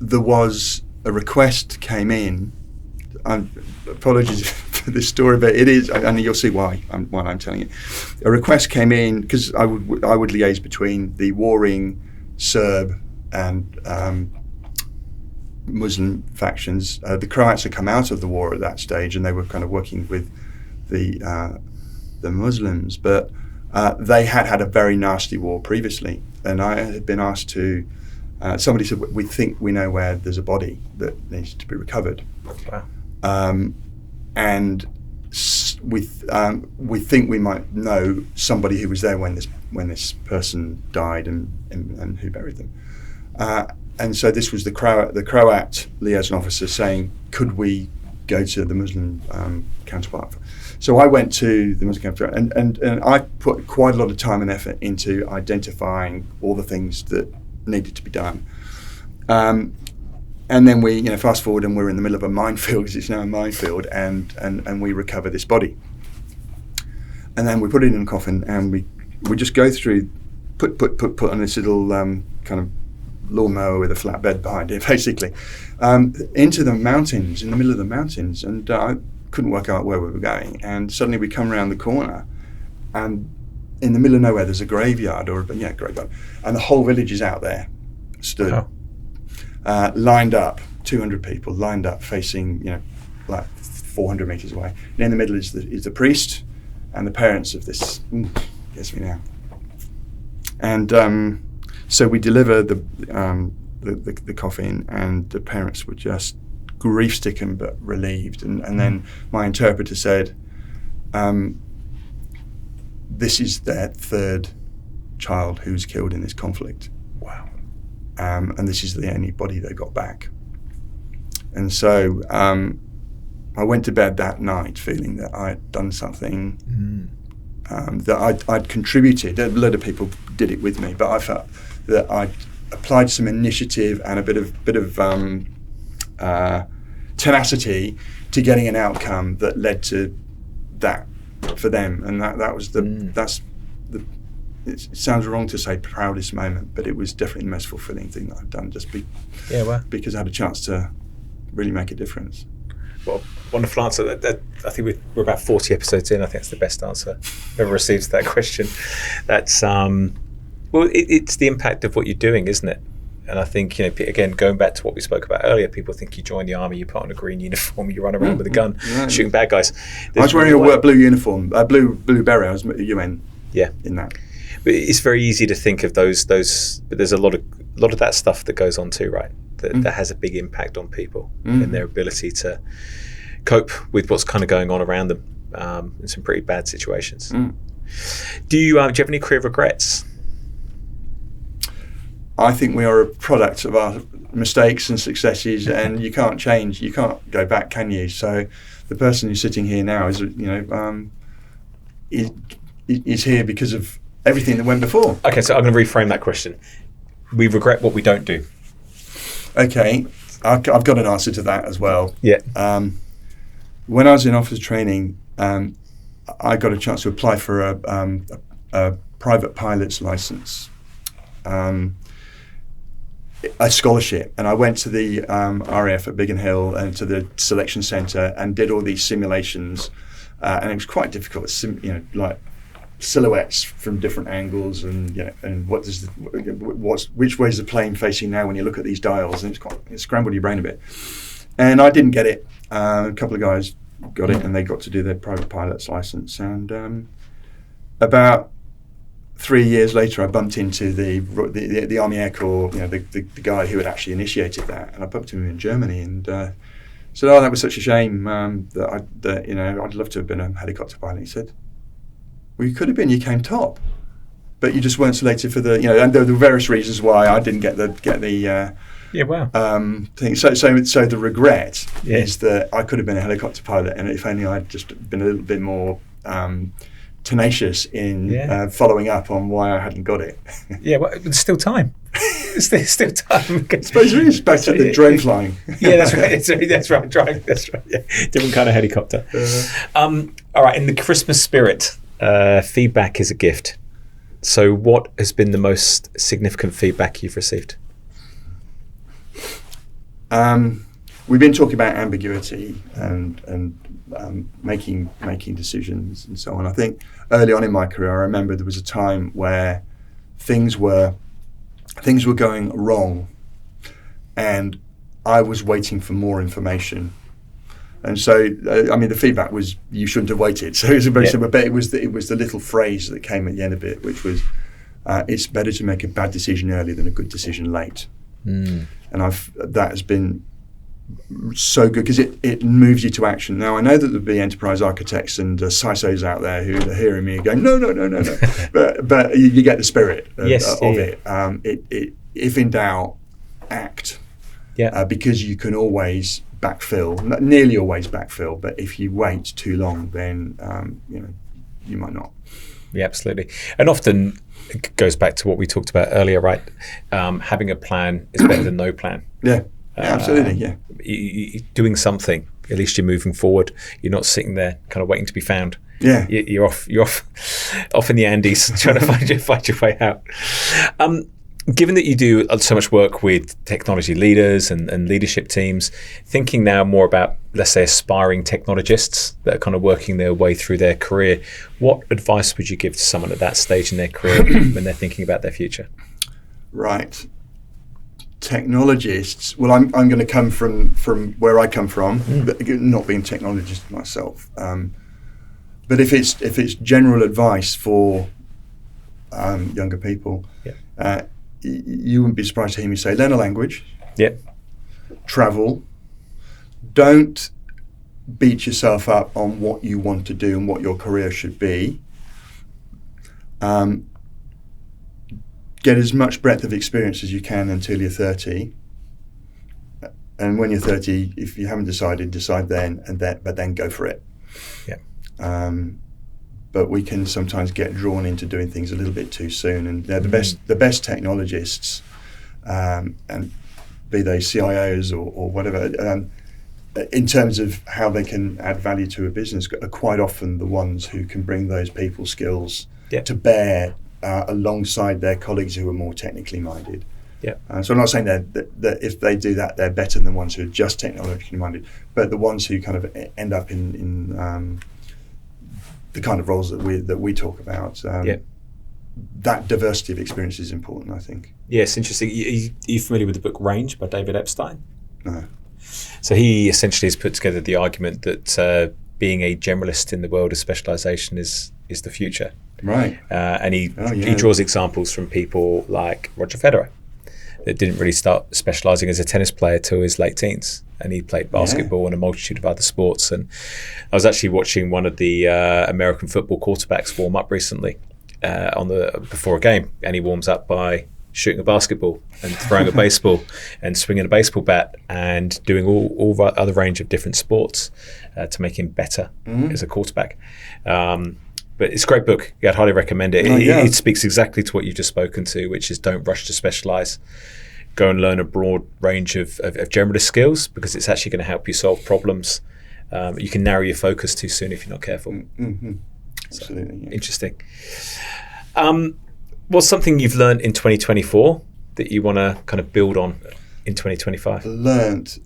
there was a request came in. Apologies for this story, but it is, and you'll see why I'm telling you. A request came in because I would liaise between the warring Serb and Muslim factions. The Croats had come out of the war at that stage, and they were kind of working with the Muslims, but they had a very nasty war previously, and I had been asked to. Somebody said, "We think we know where there's a body that needs to be recovered." Wow. And we think we might know somebody who was there when this person died and who buried them. And so this was the Croat liaison officer saying, could we go to the Muslim counterpart? So I went to the Muslim counterpart, and I put quite a lot of time and effort into identifying all the things that needed to be done. And then we, fast forward, and we're in the middle of a minefield, because it's now a minefield, and we recover this body. And then we put it in a coffin, and we just go through, put on this little kind of lawnmower with a flat bed behind it, basically, into the mountains, in the middle of the mountains, and I couldn't work out where we were going. And suddenly we come around the corner, and in the middle of nowhere there's a graveyard, graveyard, and the whole village is out there, stood, lined up 200 people lined up facing, like 400 meters away. And in the middle is the priest and the parents of this. Gets me now. And so we deliver the coffin, and the parents were just grief-stricken but relieved. And then my interpreter said, this is their third child who's killed in this conflict. Wow. And this is the only body they got back. And so I went to bed that night feeling that I had done something, that I'd contributed. A lot of people did it with me, but I felt that I'd applied some initiative and a bit of tenacity to getting an outcome that led to that for them. And that was it sounds wrong to say proudest moment, but it was definitely the most fulfilling thing that I've done, because I had a chance to really make a difference. Well, wonderful answer. I think we're about 40 episodes in. I think that's the best answer I've ever received to that question. That's it's the impact of what you're doing, isn't it? And I think, again, going back to what we spoke about earlier, people think you join the army, you put on a green uniform, you run around with a gun, shooting bad guys. I was wearing a blue uniform, blue beret. I was at UN. Yeah, in that. But it's very easy to think of those. But there's a lot of that stuff that goes on too, right? That has a big impact on people and their ability to cope with what's kind of going on around them in some pretty bad situations. Do you have any career regrets? I think we are a product of our mistakes and successes, and you can't change. You can't go back, can you? So the person who's sitting here now is here because of everything that went before. Okay, so I'm going to reframe that question. We regret what we don't do. Okay, I've got an answer to that as well. Yeah. When I was in officer training, I got a chance to apply for a private pilot's license, a scholarship, and I went to the RAF at Biggin Hill and to the selection centre and did all these simulations, and it was quite difficult. Like silhouettes from different angles, and which way is the plane facing now when you look at these dials, and it scrambled your brain a bit. And I didn't get it. A couple of guys got it, and they got to do their private pilot's license. And about 3 years later, I bumped into the Army Air Corps, the guy who had actually initiated that, and I bumped into him in Germany, and said, "Oh, that was such a shame that I'd love to have been a helicopter pilot." He said, "Well, you could have been. You came top, but you just weren't selected for the And there were various reasons why I didn't get the thing. So the regret is that I could have been a helicopter pilot, and if only I'd just been a little bit more tenacious in following up on why I hadn't got it." Yeah, well, there's still time. There's still time. I suppose there is. Back to the drone flying. Yeah, that's right. That's right. Drone. That's right. Yeah. Different kind of helicopter. All right. In the Christmas spirit, feedback is a gift. So, what has been the most significant feedback you've received? We've been talking about ambiguity and making decisions and so on. I think early on in my career, I remember there was a time where things were going wrong, and I was waiting for more information. And so, the feedback was, you shouldn't have waited. So it was very similar, but it was the little phrase that came at the end of it, which was, it's better to make a bad decision early than a good decision late. And that has been so good, because it moves you to action. Now, I know that there'll be enterprise architects and CISOs out there who are hearing me going, no. but you get the spirit of it. If in doubt, act. Because you can always backfill, nearly always backfill, but if you wait too long, then you might not. Yeah, absolutely. And often it goes back to what we talked about earlier, right? Having a plan is better than no plan. Yeah, absolutely. Yeah, you're doing something. At least you're moving forward. You're not sitting there kind of waiting to be found. Yeah, you're off in the Andes trying to find your way out. Given that you do so much work with technology leaders and leadership teams, thinking now more about, let's say, aspiring technologists that are kind of working their way through their career, what advice would you give to someone at that stage in their career when they're thinking about their future? Right. technologists, well, I'm going to come from where I come from, but not being a technologist myself. But if it's general advice for younger people, you wouldn't be surprised to hear me say, learn a language, travel, don't beat yourself up on what you want to do and what your career should be. Get as much breadth of experience as you can until you're 30. And when you're 30, if you haven't decided, decide then, but then go for it. But we can sometimes get drawn into doing things a little bit too soon. And they're the best technologists, and be they CIOs or whatever, in terms of how they can add value to a business, are quite often the ones who can bring those people skills to bear alongside their colleagues who are more technically minded. So I'm not saying that if they do that, they're better than the ones who are just technologically minded, but the ones who kind of end up in the kind of roles that we talk about. That diversity of experience is important, I think. Yes, interesting. Are you familiar with the book Range by David Epstein? No. So he essentially has put together the argument that being a generalist in the world of specialization is the future. Right. And he draws examples from people like Roger Federer, that didn't really start specializing as a tennis player till his late teens. And he played basketball and a multitude of other sports. And I was actually watching one of the American football quarterbacks warm up recently before a game. And he warms up by shooting a basketball and throwing a baseball and swinging a baseball bat and doing all the other range of different sports to make him better as a quarterback. But it's a great book. I'd highly recommend it. It speaks exactly to what you've just spoken to, which is don't rush to specialize. Go and learn a broad range of generalist skills, because it's actually going to help you solve problems. You can narrow your focus too soon if you're not careful. Absolutely. So, interesting. What's something you've learned in 2024 that you want to kind of build on in 2025? Learned.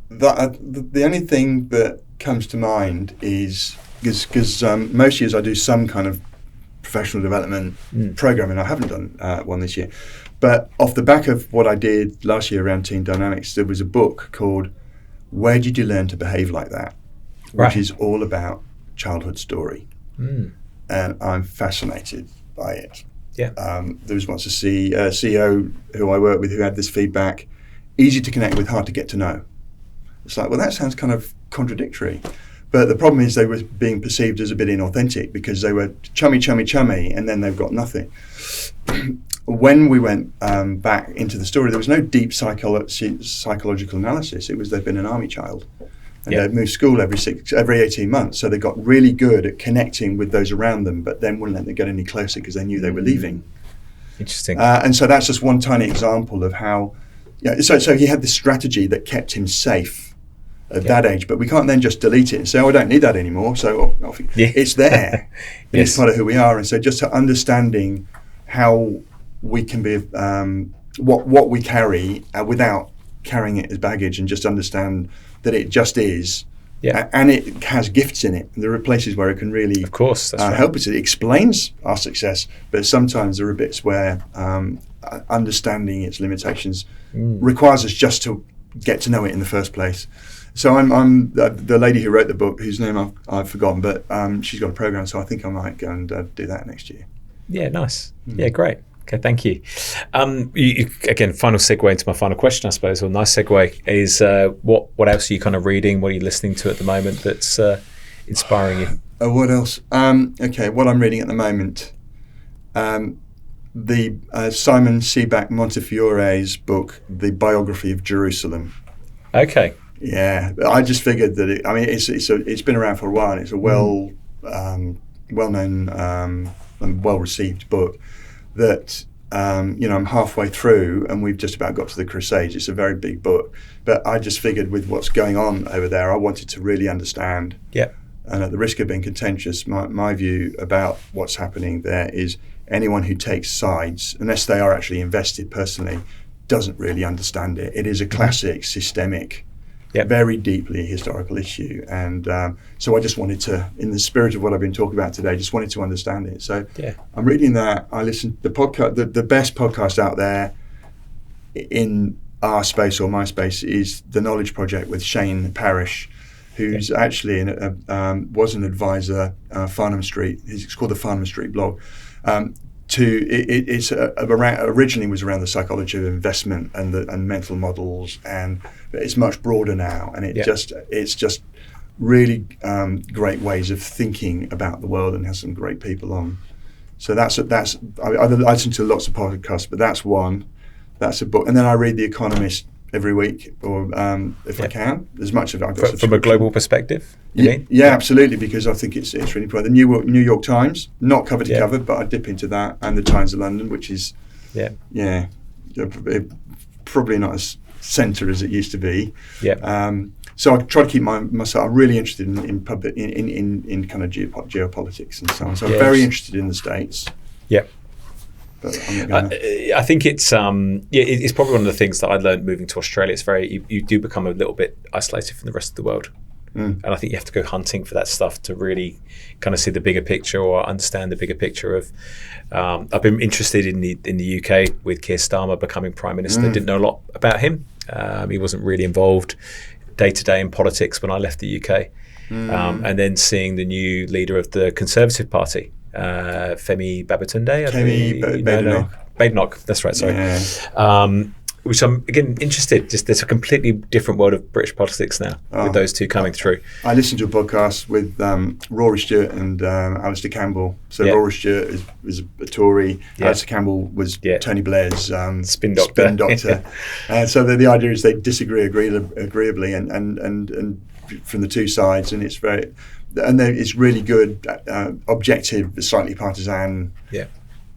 The only thing that comes to mind is because most years I do some kind of professional development program, and I haven't done one this year. But off the back of what I did last year around team dynamics, there was a book called Where Did You Learn to Behave Like That? Which is all about childhood story. And I'm fascinated by it. There was once a CEO who I worked with who had this feedback: easy to connect with, hard to get to know. It's like, well, that sounds kind of contradictory. But the problem is they were being perceived as a bit inauthentic because they were chummy, and then they've got nothing. When we went back into the story, there was no deep psychological analysis. It was they'd been an army child. And they'd moved school every 18 months. So they got really good at connecting with those around them, but then wouldn't let them get any closer because they knew they were leaving. Interesting. And so that's just one tiny example of how, so he had this strategy that kept him safe at that age, but we can't then just delete it and say, I don't need that anymore. So it's there. It's part of who we are. And so just to understanding how we can be, what we carry without carrying it as baggage, and just understand that it just is, and it has gifts in it. And there are places where it can really, of course, help us. It explains our success, but sometimes there are bits where understanding its limitations requires us just to get to know it in the first place. So I'm the lady who wrote the book, whose name I've forgotten, but she's got a program, so I think I might go and do that next year. Yeah, nice. Yeah, great. Okay, thank you. Again, final segue into my final question, I suppose, or nice segue, is what else are you kind of reading? What are you listening to at the moment that's inspiring you? What else? What I'm reading at the moment, the Simon Sebag Montefiore's book, The Biography of Jerusalem. Okay. Yeah, I just figured that it's been around for a while. It's a well-known and well-received book that I'm halfway through, and we've just about got to the Crusades. It's a very big book, but I just figured with what's going on over there, I wanted to really understand. Yeah. And at the risk of being contentious, my view about what's happening there is anyone who takes sides, unless they are actually invested personally, doesn't really understand it. It is a classic systemic very deeply a historical issue. And so I just wanted to, in the spirit of what I've been talking about today, just wanted to understand it. So I'm reading that. I listen to the podcast. The best podcast out there in our space or my space is The Knowledge Project with Shane Parrish, who's actually was an advisor, Farnham Street. It's called the Farnham Street blog. Originally was around the psychology of investment and mental models, and it's much broader now. And it's just really great ways of thinking about the world, and has some great people on. So I listen to lots of podcasts, but that's one. That's a book, and then I read The Economist every week, or if I can, as much of it. From a global perspective, you mean? Yeah, absolutely, because I think it's really important. The New York Times, not cover to cover, but I dip into that, and the Times of London, which is probably not as centre as it used to be. So I try to keep myself. I'm really interested in kind of geopolitics and so on. So I'm very interested in the States. Yeah. But I'm not I think it's it's probably one of the things that I learned moving to Australia. It's you do become a little bit isolated from the rest of the world, and I think you have to go hunting for that stuff to really kind of see the bigger picture or understand the bigger picture of. I've been interested in the UK with Keir Starmer becoming Prime Minister. Didn't know a lot about him. He wasn't really involved day to day in politics when I left the UK, and then seeing the new leader of the Conservative Party. Femi Babatunde, Badenoch. That's right. Sorry. Which I'm again interested. Just there's a completely different world of British politics now with those two coming through. I listened to a podcast with Rory Stewart and Alistair Campbell. So Rory Stewart is a Tory. Alistair Campbell was Tony Blair's spin doctor. And so the idea is they disagree agreeably and from the two sides, and it's very. And it's really good, objective, slightly partisan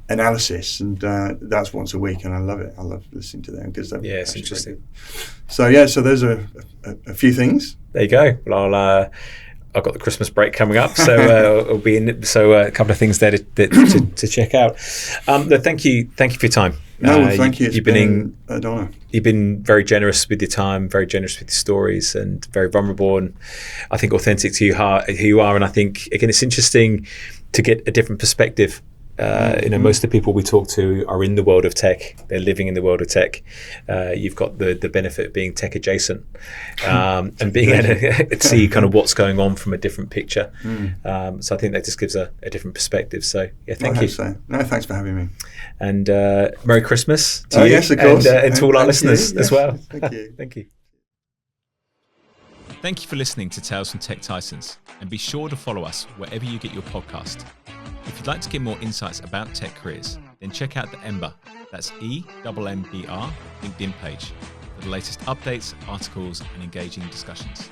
analysis, and that's once a week, and I love it. I love listening to them because it's interesting. So those are a few things. There you go. Well, I've got the Christmas break coming up, so it'll be in. So a couple of things there to check out. Thank you for your time. No, thank you. It's been an honour. You've been very generous with your time, very generous with your stories, and very vulnerable, and I think authentic to who you are. And I think again, it's interesting to get a different perspective. Most of the people we talk to are in the world of tech. They're living in the world of tech. You've got the benefit of being tech adjacent and being able to see kind of what's going on from a different picture. So I think that just gives a different perspective. So thank you. So. No, thanks for having me. And Merry Christmas to you. Yes, of course. And to all our listeners as well. Thank you. Thank you. Thank you for listening to Tales from Tech Titans, and be sure to follow us wherever you get your podcast. If you'd like to get more insights about tech careers, then check out the Ember, that's EMMBR LinkedIn page for the latest updates, articles, and engaging discussions.